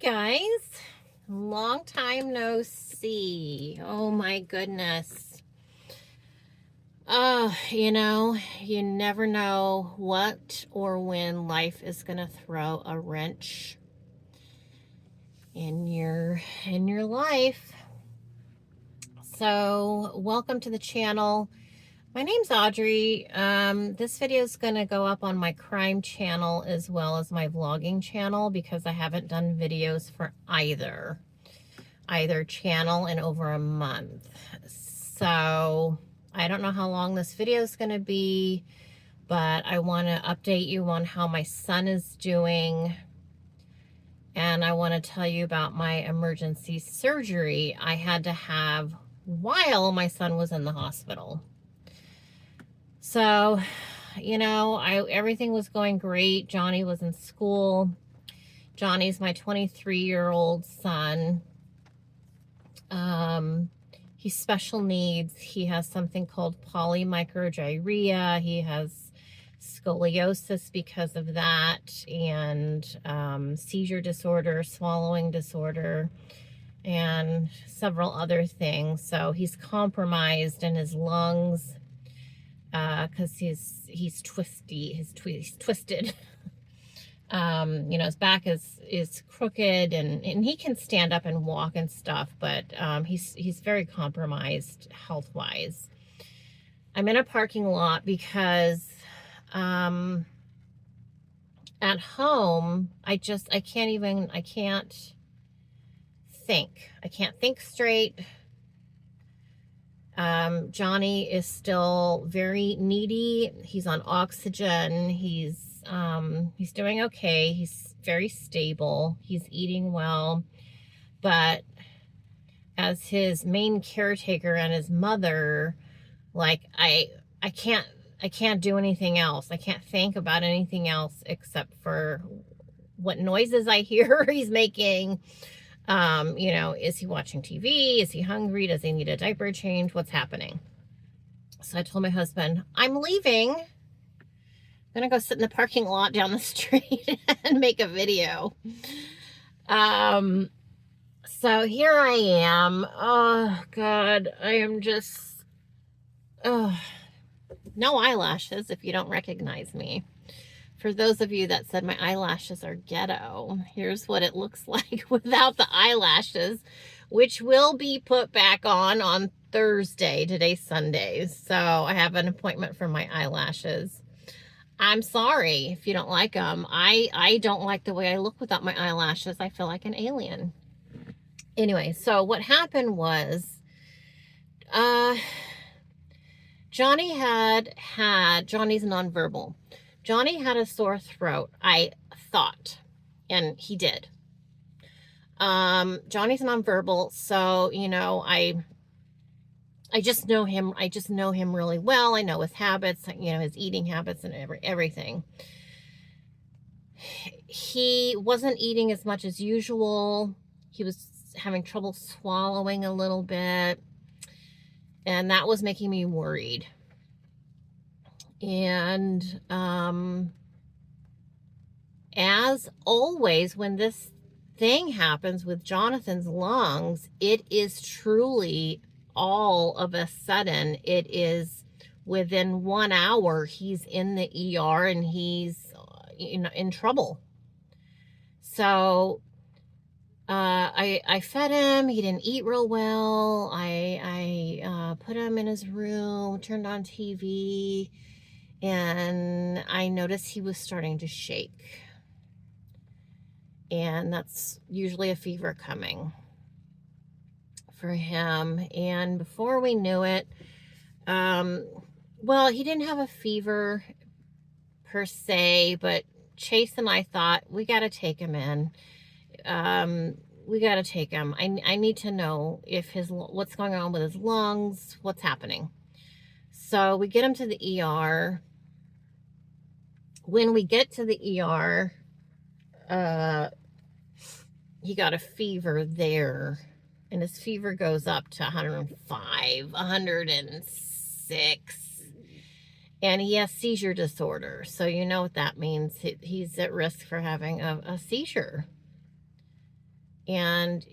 Guys, long time no see. Oh my goodness. You never know what or when life is going to throw a wrench in your life. So, welcome to the channel. My name's Audrey. This video is going to go up on my crime channel as well as my vlogging channel because I haven't done videos for either channel in over a month. So I don't know how long this video is going to be, but I want to update you on how my son is doing. And I want to tell you about my emergency surgery I had to have while my son was in the hospital. So, everything was going great. Johnny was in school. Johnny's my 23-year-old son. He's special needs. He has something called polymicrogyria. He has scoliosis because of that, and seizure disorder, swallowing disorder, and several other things. So he's compromised in his lungs because he's twisted. His back is crooked, and he can stand up and walk and stuff, but he's very compromised health-wise. I'm in a parking lot because at home I can't think straight. Johnny is still very needy. He's on oxygen. He's doing okay. He's very stable. He's eating well. But as his main caretaker and his mother, like I can't do anything else. I can't think about anything else except for what noises I hear he's making. Is he watching TV? Is he hungry? Does he need a diaper change? What's happening? So I told my husband, I'm leaving. I'm going to go sit in the parking lot down the street and make a video. So here I am. Oh, God. I am just... no eyelashes if you don't recognize me. For those of you that said my eyelashes are ghetto, here's what it looks like without the eyelashes, which will be put back on Thursday. Today's Sunday, so I have an appointment for my eyelashes. I'm sorry if you don't like them. I don't like the way I look without my eyelashes. I feel like an alien. Anyway, so what happened was, Johnny's nonverbal. Johnny had a sore throat, I thought, and he did. Johnny's nonverbal, so, I just know him. I just know him really well. I know his habits, his eating habits and everything. He wasn't eating as much as usual. He was having trouble swallowing a little bit, and that was making me worried. And as always, when this thing happens with Jonathan's lungs, it is truly all of a sudden, it is within 1 hour, he's in the ER and he's in trouble. So I fed him. He didn't eat real well. I put him in his room, turned on TV, and I noticed he was starting to shake. And that's usually a fever coming for him. And before we knew it, well, he didn't have a fever per se, but Chase and I thought, we got to take him in. We got to take him. I need to know if what's going on with his lungs, what's happening. So we get him to the ER. When we get to the ER, he got a fever there, and his fever goes up to 105, 106, and he has seizure disorder. So you know what that means. He's at risk for having a seizure. And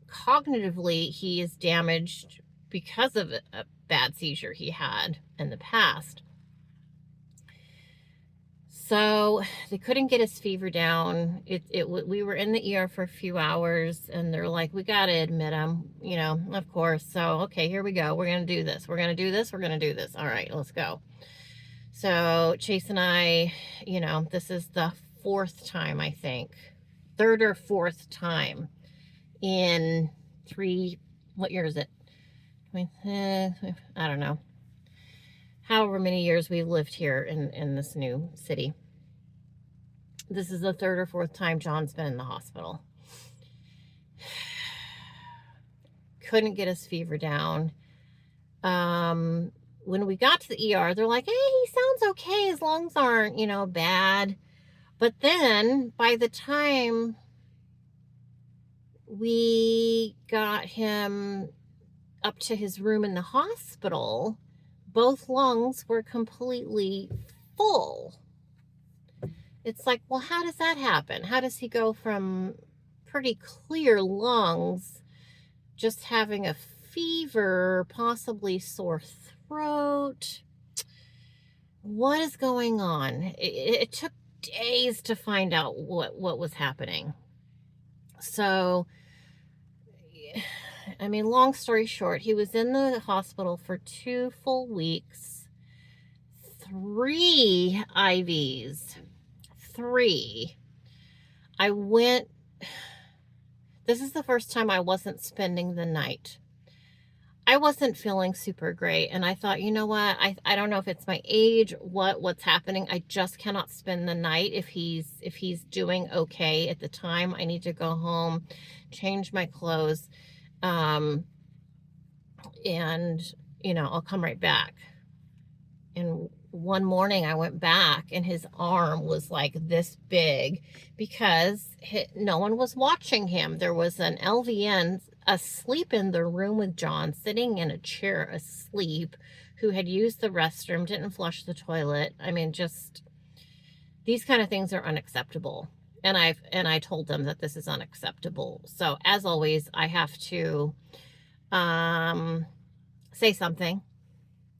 cognitively, he is damaged because of a bad seizure he had in the past. So they couldn't get his fever down. We were in the ER for a few hours, and they're like, we got to admit him, of course. So, okay, here we go. We're going to do this. We're going to do this. We're going to do this. All right, let's go. So Chase and I, this is the fourth time, I think, third or fourth time in what year is it? I don't know. However many years we've lived here in this new city. This is the third or fourth time John's been in the hospital. Couldn't get his fever down. When we got to the ER, they're like, hey, he sounds okay. His lungs aren't, bad. But then by the time we got him up to his room in the hospital, both lungs were completely full. It's like, well, how does that happen? How does he go from pretty clear lungs, just having a fever, possibly sore throat? What is going on? It took days to find out what was happening. So, long story short, he was in the hospital for 2 full weeks, 3 IVs, 3. This is the first time I wasn't spending the night. I wasn't feeling super great, and I thought, you know what, I don't know if it's my age, what's happening. I just cannot spend the night if he's doing okay at the time. I need to go home, change my clothes, and I'll come right back. And one morning I went back, and his arm was like this big because no one was watching him. There was an LVN asleep in the room with John, sitting in a chair asleep, who had used the restroom, didn't flush the toilet. Just these kind of things are unacceptable. And I told them that this is unacceptable. So as always, I have to say something.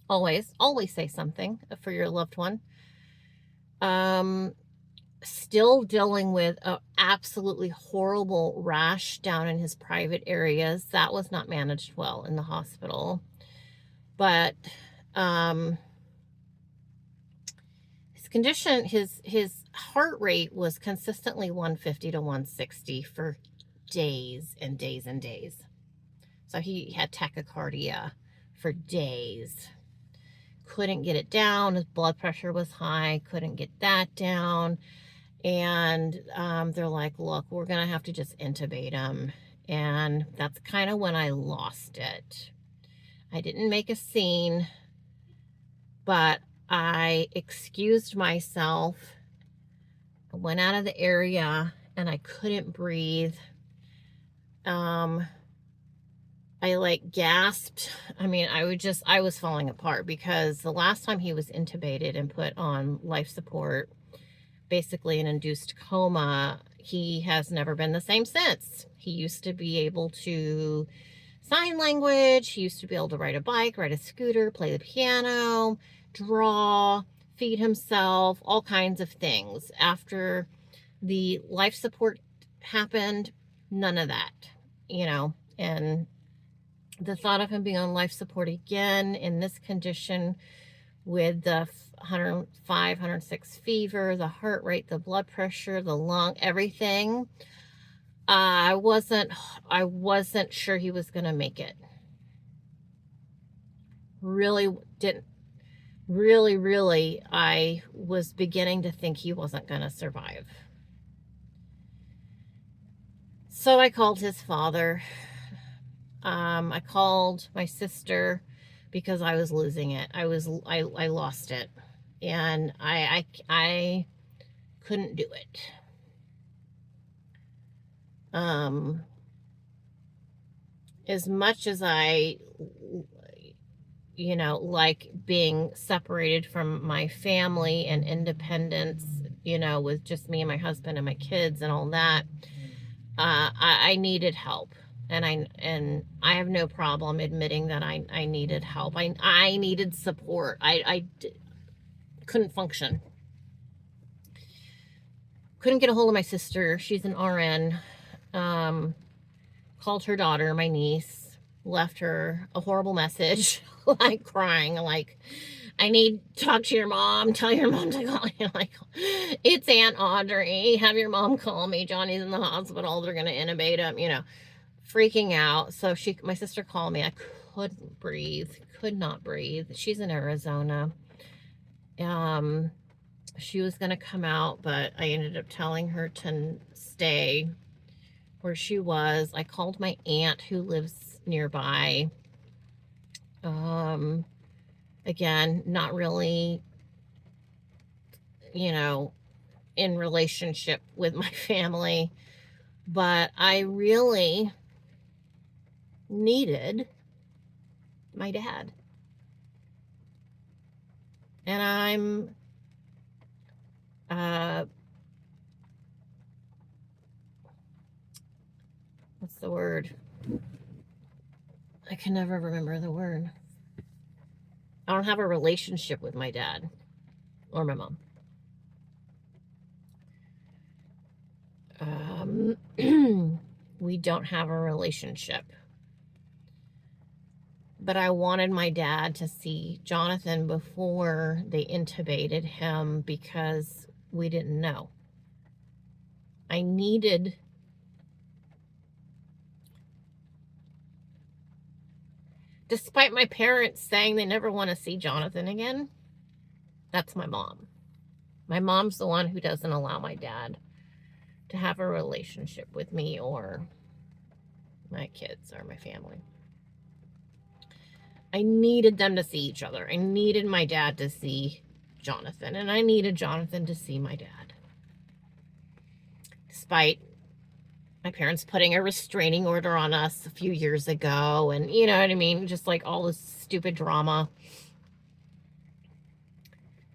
Always say something for your loved one. Still dealing with an absolutely horrible rash down in his private areas. That was not managed well in the hospital. But his condition, his heart rate was consistently 150 to 160 for days and days and days. So he had tachycardia for days. Couldn't get it down. His blood pressure was high. Couldn't get that down. And they're like, look, we're going to have to just intubate him. And that's kind of when I lost it. I didn't make a scene, but I excused myself. I went out of the area, and I couldn't breathe. I gasped. I was falling apart, because the last time he was intubated and put on life support, basically an induced coma, he has never been the same since. He used to be able to sign language. He used to be able to ride a bike, ride a scooter, play the piano, draw, feed himself, all kinds of things. After the life support happened, none of that, and the thought of him being on life support again in this condition, with the 105, 106 fever, the heart rate, the blood pressure, the lung, everything, I wasn't sure he was going to make it. Really didn't. Really, I was beginning to think he wasn't going to survive. So I called his father. I called my sister, because I was losing it. I lost it, and I couldn't do it. As much as I, like being separated from my family and independence, with just me and my husband and my kids and all that, I needed help. And I have no problem admitting that I needed help. I needed support. I couldn't function. Couldn't get a hold of my sister. She's an RN. Called her daughter, my niece, left her a horrible message, like crying, like, I need to talk to your mom. Tell your mom to call you. Like, it's Aunt Audrey. Have your mom call me. Johnny's in the hospital. They're going to intubate him, you know, freaking out. So my sister called me. I couldn't breathe, could not breathe. She's in Arizona. She was going to come out, but I ended up telling her to stay where she was. I called my aunt who lives nearby. Again, not really, you know, in relationship with my family, but I really needed my dad. And I'm what's the word? I can never remember the word. I don't have a relationship with my dad or my mom. We don't have a relationship. But I wanted my dad to see Jonathan before they intubated him because we didn't know. I needed despite my parents saying they never want to see Jonathan again, that's my mom. My mom's the one who doesn't allow my dad to have a relationship with me or my kids or my family. I needed them to see each other. I needed my dad to see Jonathan, and I needed Jonathan to see my dad. Despite my parents putting a restraining order on us a few years ago, and you know what I mean, just like all this stupid drama.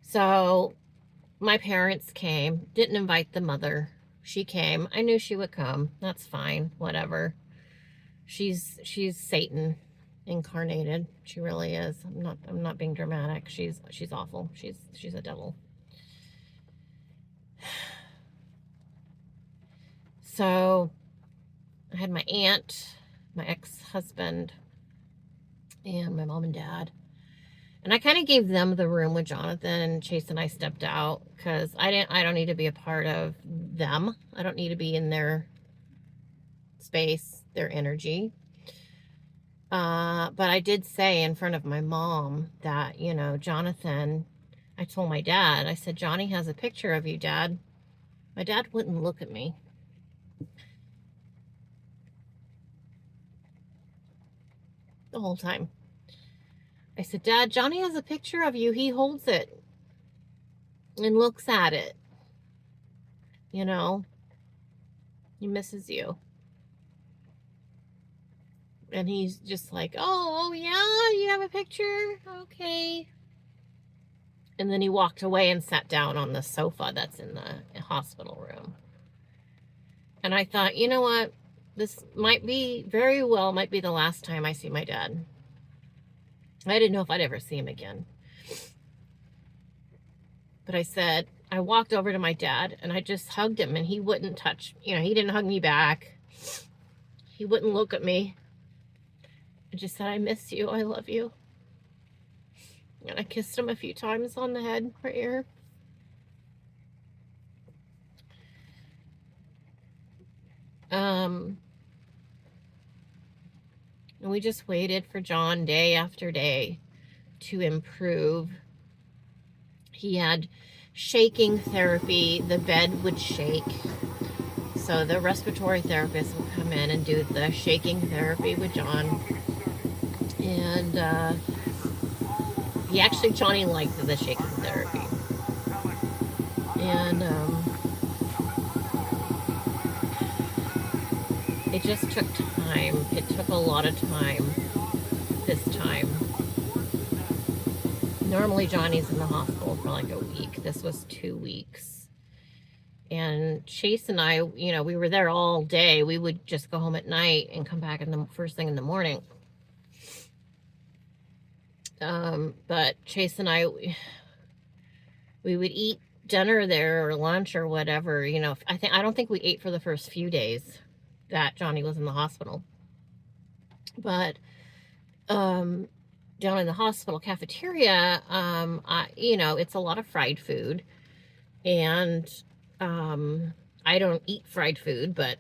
So my parents came, didn't invite the mother. She came. I knew she would come. That's fine, whatever. She's Satan incarnated. She really is. I'm not being dramatic. She's awful. She's a devil. So I had my aunt, my ex-husband, and my mom and dad. And I kind of gave them the room with Jonathan. Chase and I stepped out because I don't need to be a part of them. I don't need to be in their space, their energy. But I did say in front of my mom that, you know, Jonathan, I told my dad, I said, Johnny has a picture of you, Dad. My dad wouldn't look at me. The whole time. I said, Dad, Johnny has a picture of you. He holds it and looks at it. You know, he misses you. And he's just like, oh yeah, you have a picture? Okay. And then he walked away and sat down on the sofa that's in the hospital room. And I thought, you know what? This might be, very well, might be the last time I see my dad. I didn't know if I'd ever see him again. But I said, I walked over to my dad and I just hugged him and he wouldn't touch, you know, he didn't hug me back. He wouldn't look at me. I just said, I miss you. I love you. And I kissed him a few times on the head, right here. And we just waited for John day after day to improve. He had shaking therapy. The bed would shake. So the respiratory therapist would come in and do the shaking therapy with John. And Johnny liked the shaking therapy. And it just took time. It took a lot of time this time. Normally Johnny's in the hospital for like a week. This was 2 weeks. And Chase and I, we were there all day. We would just go home at night and come back in the first thing in the morning. But Chase and I, we would eat dinner there or lunch or whatever. I don't think we ate for the first few days that Johnny was in the hospital. But down in the hospital cafeteria, it's a lot of fried food. And I don't eat fried food, but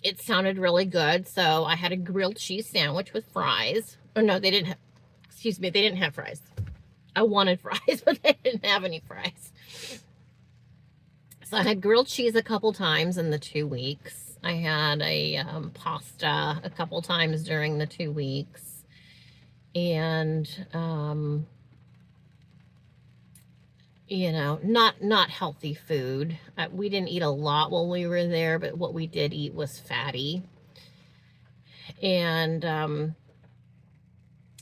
it sounded really good. So I had a grilled cheese sandwich with fries. Or no, they didn't have fries. I wanted fries, but they didn't have any fries. So I had grilled cheese a couple times in the 2 weeks. I had a pasta a couple times during the 2 weeks. And, not healthy food. We didn't eat a lot while we were there, but what we did eat was fatty. And,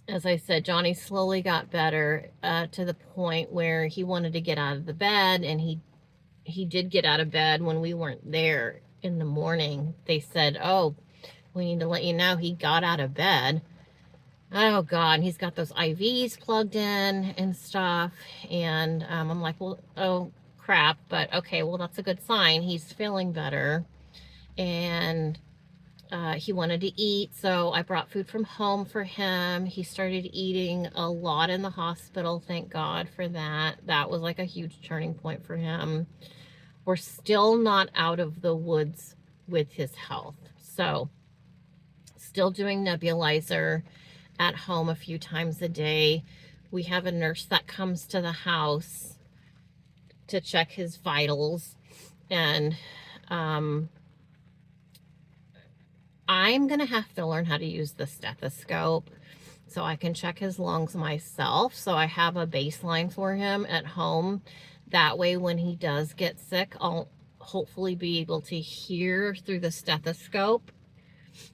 as I said, Johnny slowly got better to the point where he wanted to get out of the bed, and he did get out of bed when we weren't there in the morning. They said, oh, we need to let you know he got out of bed. Oh, God, and he's got those IVs plugged in and stuff, and I'm like, well, oh, crap, but okay, well, that's a good sign. He's feeling better, and he wanted to eat, so I brought food from home for him. He started eating a lot in the hospital, thank God for that. That was like a huge turning point for him. We're still not out of the woods with his health, so still doing nebulizer at home a few times a day. We have a nurse that comes to the house to check his vitals, and I'm gonna have to learn how to use the stethoscope so I can check his lungs myself, so I have a baseline for him at home. That way when he does get sick, I'll hopefully be able to hear through the stethoscope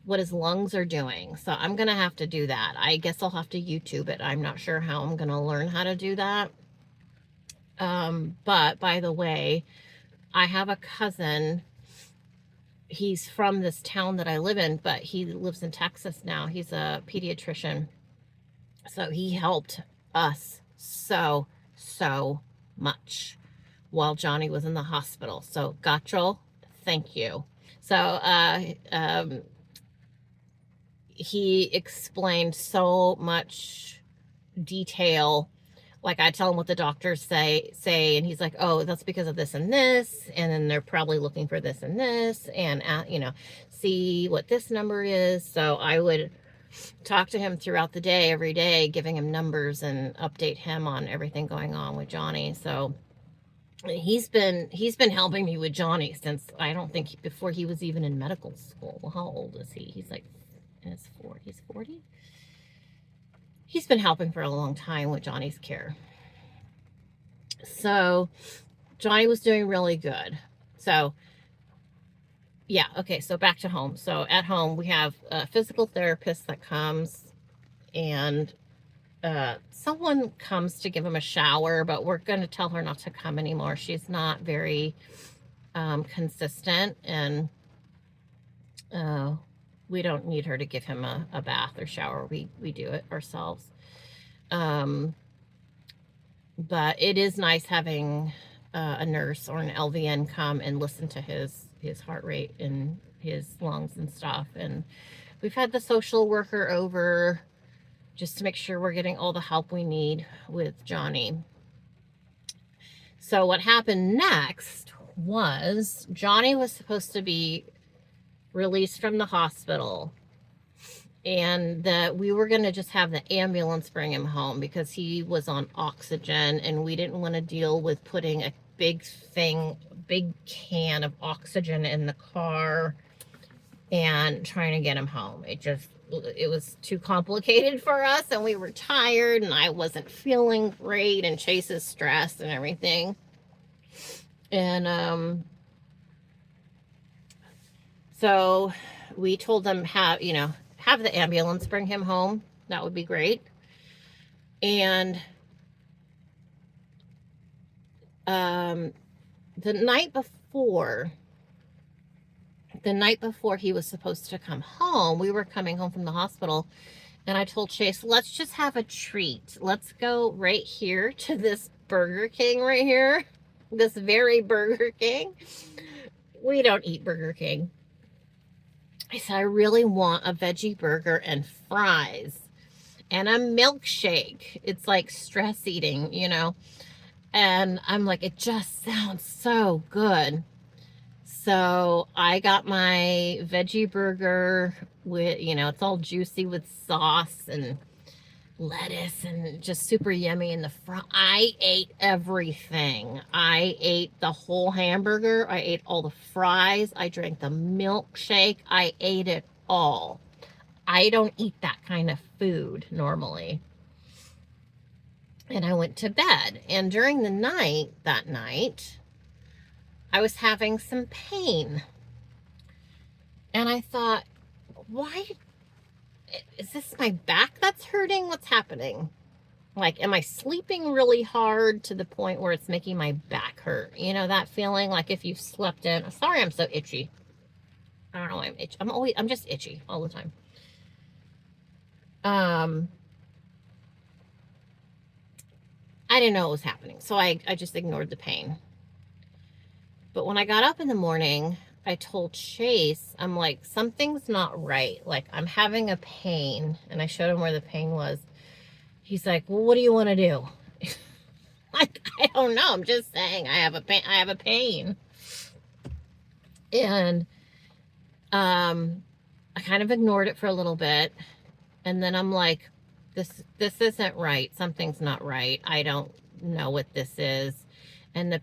what his lungs are doing. So I'm gonna have to do that. I guess I'll have to YouTube it. I'm not sure how I'm gonna learn how to do that. But by the way, I have a cousin. He's from this town that I live in, but he lives in Texas now. He's a pediatrician. So he helped us so much while Johnny was in the hospital. So Gotchel, thank you. So he explained so much detail. Like, I tell him what the doctors say, and he's like, oh, that's because of this and this, and then they're probably looking for this and this, and, see what this number is. So I would talk to him throughout the day, every day, giving him numbers and update him on everything going on with Johnny. So he's been helping me with Johnny since, I don't think, before he was even in medical school. Well, how old is he? He's like in his 40s. He's 40? He's been helping for a long time with Johnny's care. So Johnny was doing really good. So yeah, okay, so back to home. So at home, we have a physical therapist that comes, and someone comes to give him a shower, but we're going to tell her not to come anymore. She's not very consistent, and we don't need her to give him a bath or shower. We do it ourselves. But it is nice having a nurse or an LVN come and listen to his heart rate and his lungs and stuff. And we've had the social worker over just to make sure we're getting all the help we need with Johnny. So what happened next was Johnny was supposed to be released from the hospital, and that we were going to just have the ambulance bring him home because he was on oxygen, and we didn't want to deal with putting a big can of oxygen in the car and trying to get him home. It was too complicated for us, and we were tired, and I wasn't feeling great, and Chase is stressed and everything. And so we told them, have the ambulance bring him home. That would be great. And the night before before, he was supposed to come home, we were coming home from the hospital, and I told Chase, let's just have a treat. Let's go right here to this Burger King right here. This very Burger King. We don't eat Burger King. I said, I really want a veggie burger and fries and a milkshake. It's like stress eating, you know. And I'm like, it just sounds so good. So I got my veggie burger with, you know, it's all juicy with sauce and lettuce and just super yummy. And I ate everything. I ate the whole hamburger. I ate all the fries. I drank the milkshake. I ate it all. I don't eat that kind of food normally. And I went to bed. And during the night, that night, I was having some pain. And I thought, why? Is this my back that's hurting? What's happening? Like, am I sleeping really hard to the point where it's making my back hurt? You know, that feeling like if you've slept in. Sorry, I'm so itchy. I don't know why I'm itchy. I'm just itchy all the time. I didn't know what was happening, so I just ignored the pain. But when I got up in the morning, I told Chase, I'm like, something's not right. Like, I'm having a pain. And I showed him where the pain was. He's like, well, what do you want to do? Like, I don't know. I'm just saying I have a pain. I have a pain. And I kind of ignored it for a little bit. And then I'm like, this isn't right. Something's not right. I don't know what this is. And the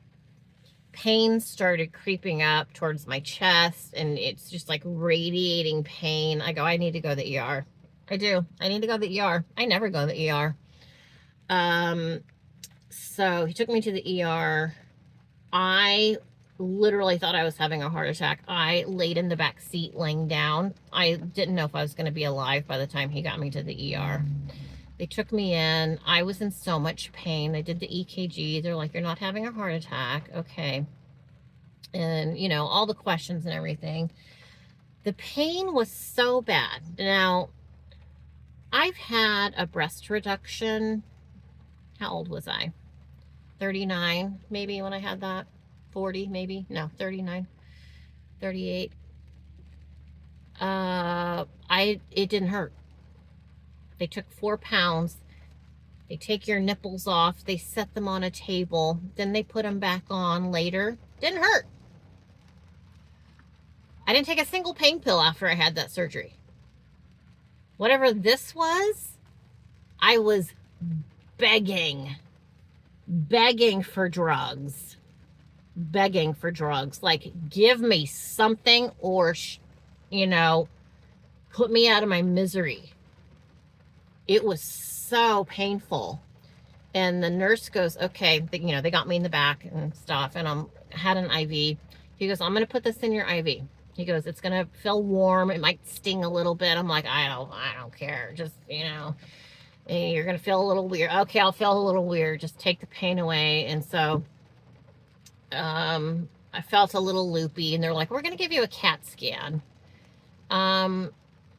pain started creeping up towards my chest, and it's just like radiating pain. I go, I need to go to the ER. I do. I need to go to the ER. I never go to the ER. So he took me to the ER. I literally thought I was having a heart attack. I laid in the back seat laying down. I didn't know if I was going to be alive by the time he got me to the ER. They took me in. I was in so much pain. They did the EKG. They're like, you're not having a heart attack. Okay. And, you know, all the questions and everything. The pain was so bad. Now, I've had a breast reduction. How old was I? 39, maybe, when I had that. 40, maybe. No, 39. 38. It didn't hurt. They took 4 pounds. They take your nipples off. They set them on a table. Then they put them back on later. Didn't hurt. I didn't take a single pain pill after I had that surgery. Whatever this was, I was begging for drugs. Begging for drugs. Like, give me something, or, you know, put me out of my misery. It was so painful. And the nurse goes, okay, you know, they got me in the back and stuff, and I had an IV. He goes, I'm going to put this in your IV. He goes, it's going to feel warm. It might sting a little bit. I'm like, I don't care. Just, you know, you're going to feel a little weird. Okay, I'll feel a little weird. Just take the pain away. And so I felt a little loopy, and they're like, we're going to give you a CAT scan.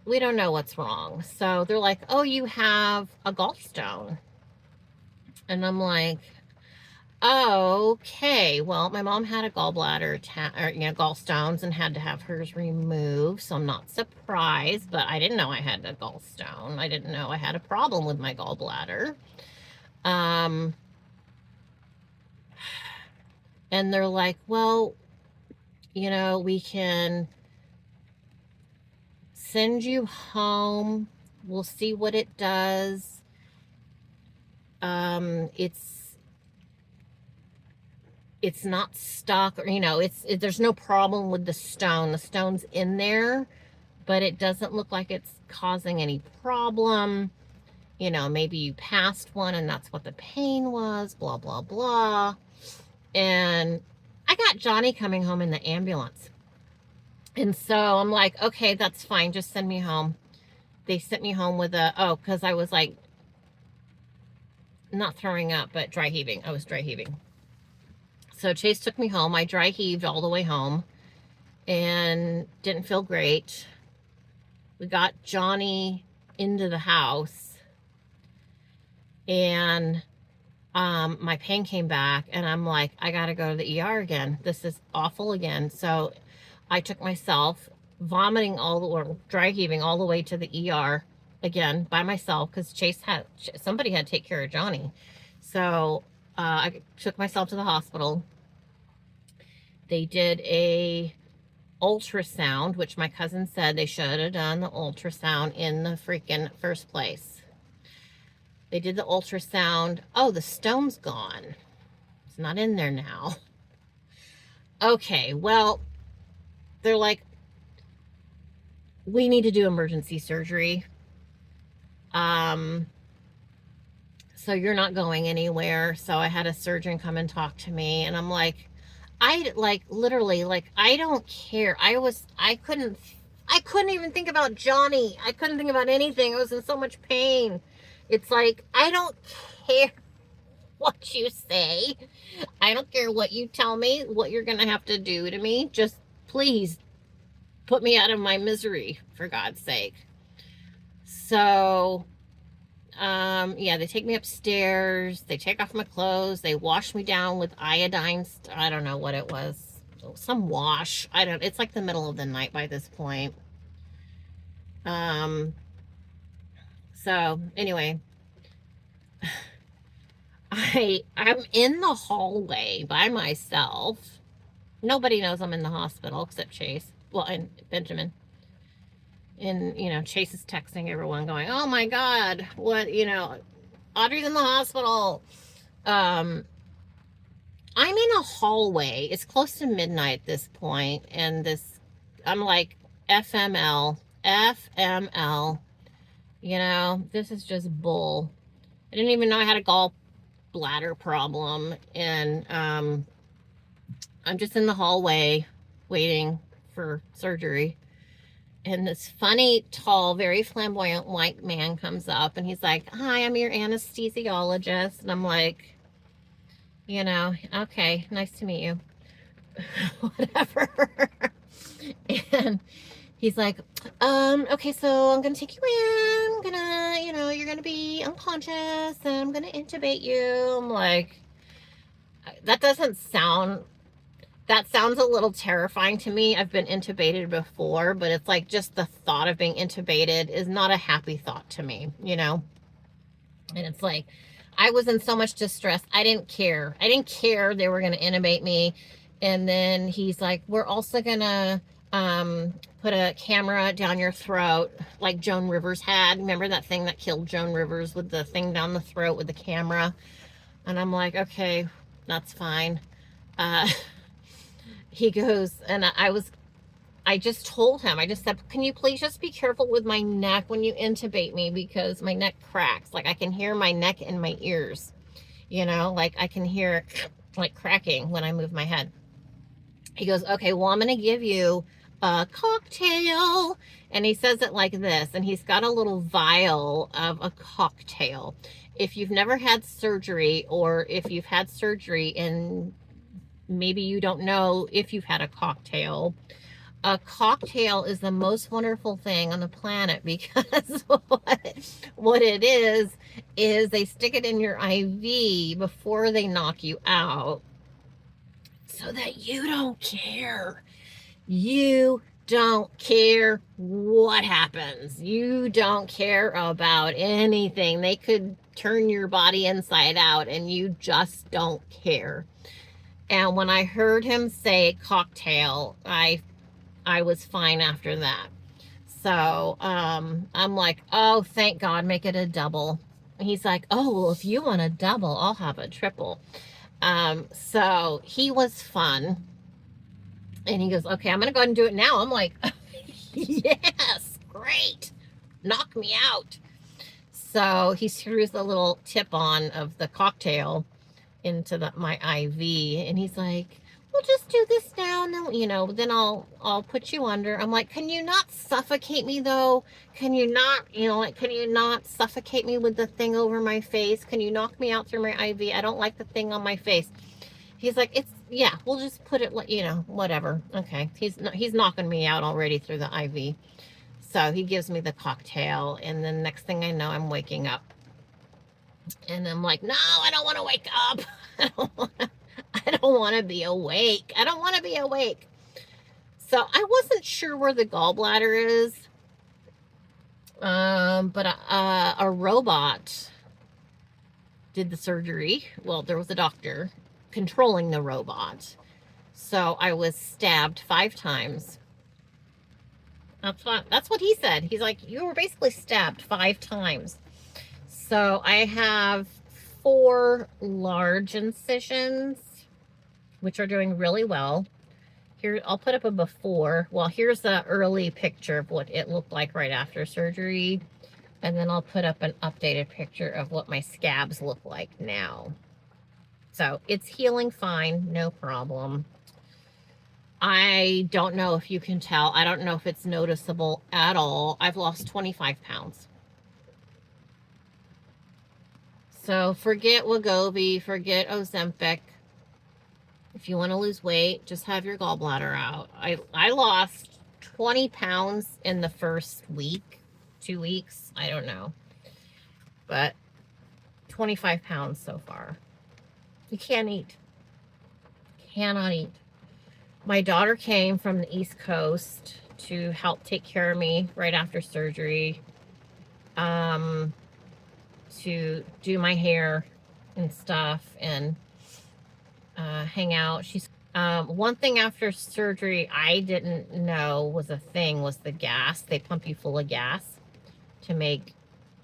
We don't know what's wrong. So they're like, oh, you have a gallstone. And I'm like, oh, okay. Well, my mom had a gallbladder, gallstones, and had to have hers removed. So I'm not surprised, but I didn't know I had a gallstone. I didn't know I had a problem with my gallbladder. And they're like, well, you know, we can send you home. We'll see what it does. It's not stuck, or, you know, there's no problem with the stone. The stone's in there, but it doesn't look like it's causing any problem. You know, maybe you passed one and that's what the pain was, blah, blah, blah. And I got Johnny coming home in the ambulance. And so I'm like, okay, that's fine. Just send me home. They sent me home with because I was like, not throwing up, but dry heaving. I was dry heaving. So Chase took me home. I dry heaved all the way home and didn't feel great. We got Johnny into the house, and my pain came back, and I'm like, I gotta go to the ER again. This is awful again. So I took myself, vomiting or dry heaving all the way to the ER again by myself, because somebody had to take care of Johnny. So I took myself to the hospital. They did a ultrasound, which my cousin said they should have done the ultrasound in the freaking first place. They did the ultrasound. Oh, the stone's gone. It's not in there now. Okay, well, they're like, we need to do emergency surgery. So you're not going anywhere. So I had a surgeon come and talk to me, and I'm like, literally, I don't care. I couldn't even think about Johnny. I couldn't think about anything. I was in so much pain. It's like, I don't care what you say. I don't care what you tell me, what you're going to have to do to me. Just please put me out of my misery, for God's sake. So, yeah, they take me upstairs. They take off my clothes. They wash me down with iodine. I don't know what it was. Some wash. It's like the middle of the night by this point. So anyway, I'm in the hallway by myself. Nobody knows I'm in the hospital except Chase. Well, and Benjamin. And, Chase is texting everyone going, oh my God, what, Audrey's in the hospital. I'm in a hallway. It's close to midnight at this point. And I'm like, FML. This is just bull. I didn't even know I had a gallbladder problem. And I'm just in the hallway waiting for surgery. And this funny, tall, very flamboyant white man comes up, and he's like, hi, I'm your anesthesiologist. And I'm like, okay, nice to meet you. Whatever. And he's like, okay, so I'm going to take you in. I'm going to, you're going to be unconscious, and I'm going to intubate you. I'm like, that sounds a little terrifying to me. I've been intubated before, but it's like, just the thought of being intubated is not a happy thought to me, And it's like, I was in so much distress. I didn't care. They were going to intubate me. And then he's like, we're also going to put a camera down your throat like Joan Rivers had. Remember that thing that killed Joan Rivers, with the thing down the throat with the camera? And I'm like, okay, that's fine. He goes, and I just told him, I just said, can you please just be careful with my neck when you intubate me, because my neck cracks. Like, I can hear my neck in my ears, like I can hear it like cracking when I move my head. He goes, okay, well, I'm going to give you a cocktail. And he says it like this, and he's got a little vial of a cocktail. If you've never had surgery, or if you've had surgery and maybe you don't know if you've had a cocktail is the most wonderful thing on the planet, because what it is they stick it in your IV before they knock you out, so that you don't care. You don't care what happens. You don't care about anything. They could turn your body inside out, and you just don't care. And when I heard him say cocktail, I was fine after that. So I'm like, oh, thank God, make it a double. And he's like, oh, well, if you want a double, I'll have a triple. So he was fun. And he goes, okay, I'm going to go ahead and do it now. I'm like, yes, great. Knock me out. So he screws the little tip on of the cocktail into my IV, and he's like, we'll just do this now, and then, then I'll put you under. I'm like, can you not suffocate me though? Can you not, can you not suffocate me with the thing over my face? Can you knock me out through my IV? I don't like the thing on my face. He's like, Yeah, we'll just put it, you know, whatever. Okay, he's knocking me out already through the IV. So he gives me the cocktail, and then next thing I know, I'm waking up. And I'm like, no, I don't want to wake up. I don't want to be awake. I don't want to be awake. So I wasn't sure where the gallbladder is. But a robot did the surgery. Well, there was a doctor controlling the robot. So I was stabbed 5 times. That's what he said. He's like, you were basically stabbed 5 times. So I have 4 large incisions, which are doing really well. Here, I'll put up a before. Well, here's an early picture of what it looked like right after surgery. And then I'll put up an updated picture of what my scabs look like now. So it's healing fine, no problem. I don't know if you can tell. I don't know if it's noticeable at all. I've lost 25 pounds. So forget Wegovy, forget Ozempic. If you want to lose weight, just have your gallbladder out. I lost 20 pounds in the first week, 2 weeks, I don't know. But 25 pounds so far. You can't eat. Cannot eat. My daughter came from the East Coast to help take care of me right after surgery, to do my hair and stuff and hang out. She's one thing after surgery I didn't know was a thing was the gas. They pump you full of gas to make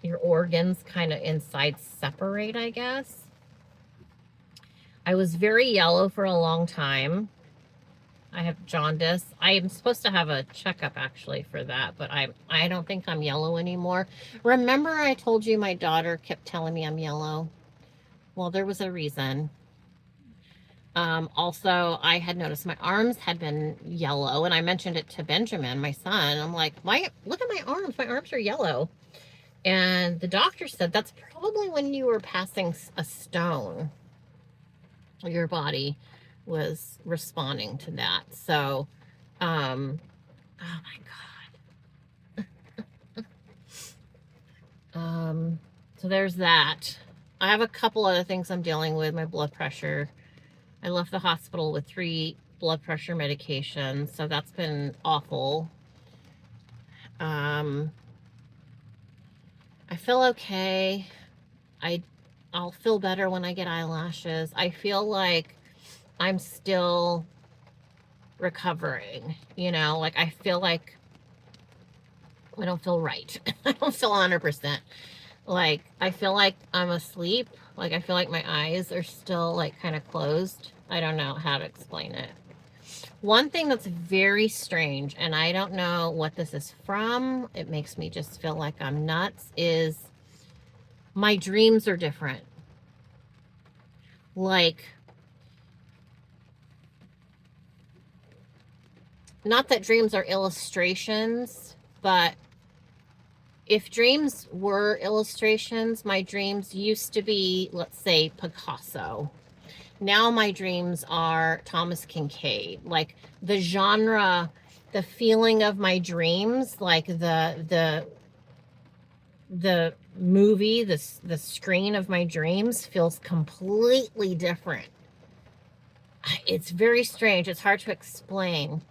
your organs kind of inside separate, I guess. I was very yellow for a long time. I have jaundice. I am supposed to have a checkup actually for that, but I don't think I'm yellow anymore. Remember I told you my daughter kept telling me I'm yellow? Well, there was a reason. Also, I had noticed my arms had been yellow, and I mentioned it to Benjamin, my son. I'm like, why? Look at my arms. My arms are yellow. And the doctor said that's probably when you were passing a stone. Your body was responding to that. So, oh my God. So there's that. I have a couple other things I'm dealing with. My blood pressure. I left the hospital with 3 blood pressure medications, so that's been awful. I feel okay. I'll feel better when I get eyelashes. I feel like I'm still recovering, you know, like I feel like I don't feel right. I don't feel 100%. Like, I feel like I'm asleep. Like, I feel like my eyes are still, like, kind of closed. I don't know how to explain it. One thing that's very strange, and I don't know what this is from, it makes me just feel like I'm nuts, is my dreams are different. Like, not that dreams are illustrations, but if dreams were illustrations, my dreams used to be, let's say, Picasso. Now my dreams are Thomas Kincaid. Like the genre, the feeling of my dreams, like the movie, the screen of my dreams feels completely different. It's very strange. It's hard to explain.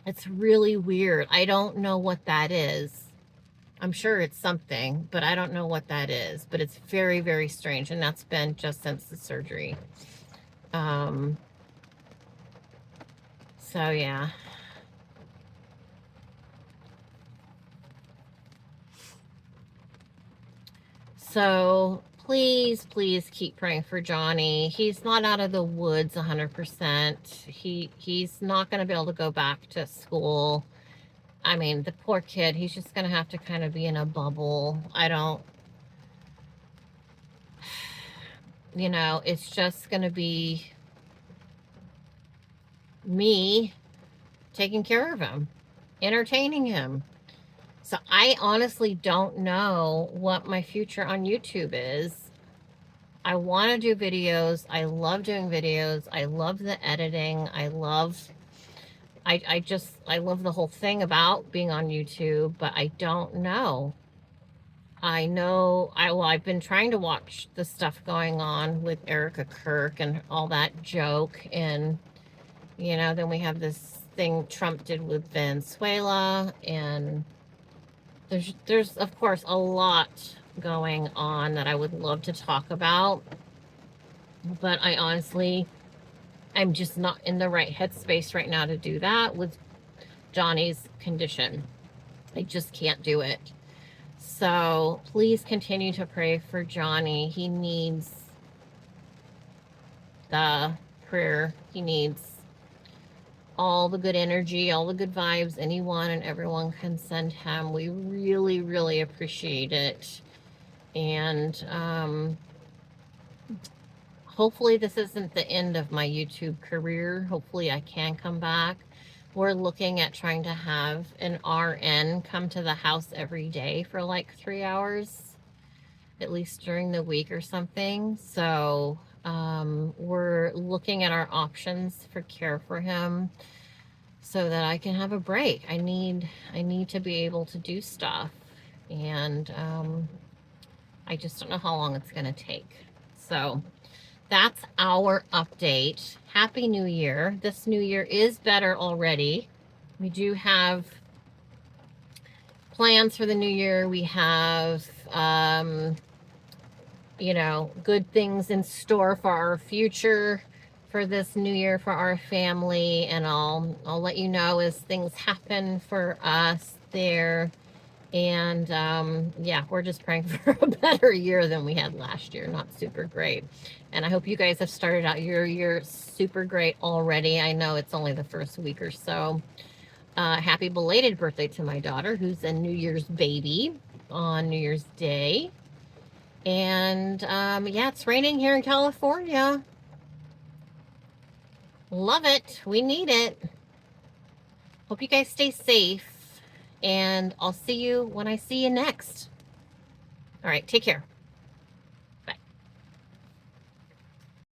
It's really weird. I don't know what that is. I'm sure it's something, but I don't know what that is. But it's very, very strange. And that's been just since the surgery. So, yeah. So, please, please keep praying for Johnny. He's not out of the woods 100%. He's not going to be able to go back to school. I mean, the poor kid, he's just going to have to kind of be in a bubble. You know, it's just going to be me taking care of him, entertaining him. So I honestly don't know what my future on YouTube is. I want to do videos. I love doing videos. I love the editing. I love the whole thing about being on YouTube, but I don't know. I've been trying to watch the stuff going on with Erica Kirk and all that joke, and then we have this thing Trump did with Venezuela, and there's of course a lot going on that I would love to talk about, but I'm just not in the right headspace right now to do that with Johnny's condition. I just can't do it. So please continue to pray for Johnny. He needs the prayer. He needs all the good energy, all the good vibes anyone and everyone can send him. We really, really appreciate it. And hopefully this isn't the end of my YouTube career. Hopefully I can come back. We're looking at trying to have an RN come to the house every day for like 3 hours, at least during the week or something. So we're looking at our options for care for him so that I can have a break. I need to be able to do stuff, and I just don't know how long it's going to take. So that's our update. Happy New Year. This new year is better already. We do have plans for the new year. We have, good things in store for our future for this new year for our family. And I'll let you know as things happen for us there. And yeah, we're just praying for a better year than we had last year. Not super great. And I hope you guys have started out your year super great already. I know it's only the first week or so. Happy belated birthday to my daughter, who's a New Year's baby on New Year's Day. And yeah, it's raining here in California. Love it. We need it. Hope you guys stay safe. And I'll see you when I see you next. All right, take care.